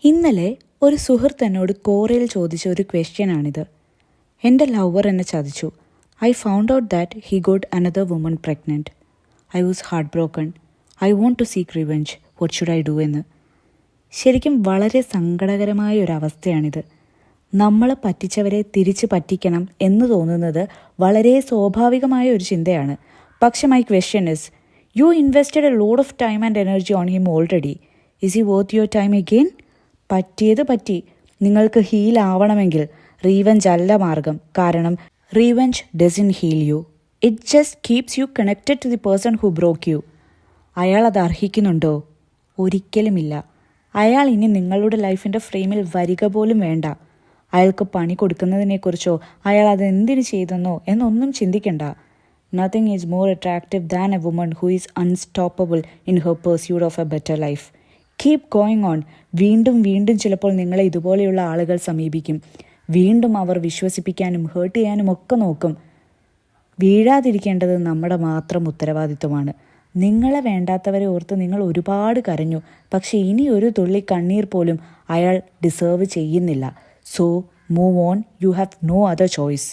ഇന്നലെ ഒരു സുഹൃത്ത് എന്നോട് കോറയിൽ ചോദിച്ച ഒരു ക്വസ്റ്റ്യനാണിത്. എൻ്റെ ലവർ എന്നെ ചതിച്ചു. I found out that he got another woman pregnant. I was heart broken. I want to seek revenge. What should I do എന്ന്. ശരിക്കും വളരെ സങ്കടകരമായ ഒരു അവസ്ഥയാണിത്. നമ്മളെ പറ്റിച്ചവരെ തിരിച്ച് പറ്റിക്കണം എന്ന് തോന്നുന്നത് വളരെ സ്വാഭാവികമായ ഒരു ചിന്തയാണ്. പക്ഷെ my question is, you invested a load of time and energy on him already. Is he worth your time again? പറ്റിയത് പറ്റി. നിങ്ങൾക്ക് ഹീൽ ആവണമെങ്കിൽ റീവെഞ്ച് അല്ല മാർഗം. കാരണം revenge doesn't heal you. It just keeps you connected to the person who broke you. അയാൾ അത് അർഹിക്കുന്നുണ്ടോ? ഒരിക്കലുമില്ല. അയാൾ ഇനി നിങ്ങളുടെ ലൈഫിൻ്റെ ഫ്രെയിമിൽ വരിക പോലും വേണ്ട. അയാൾക്ക് പണി കൊടുക്കുന്നതിനെക്കുറിച്ചോ അയാൾ അതെന്തിനു ചെയ്തെന്നോ എന്നൊന്നും ചിന്തിക്കണ്ട. Nothing is more attractive than a woman who is unstoppable in her pursuit of a better life. Keep going on. വീണ്ടും വീണ്ടും ചിലപ്പോൾ നിങ്ങളെ ഇതുപോലെയുള്ള ആളുകൾ സമീപിക്കും. വീണ്ടും അവർ വിശ്വസിപ്പിക്കാനും ഹേർട്ട് ചെയ്യാനും ഒക്കെ നോക്കും. വീഴാതിരിക്കേണ്ടത് നമ്മുടെ മാത്രം ഉത്തരവാദിത്വമാണ്. നിങ്ങളെ വേണ്ടാത്തവരെ ഓർത്ത് നിങ്ങൾ ഒരുപാട് കരഞ്ഞു. പക്ഷേ ഇനി ഒരു തുള്ളി കണ്ണീർ പോലും അയാൾ ഡിസേർവ് ചെയ്യുന്നില്ല. So move on. You have no other choice.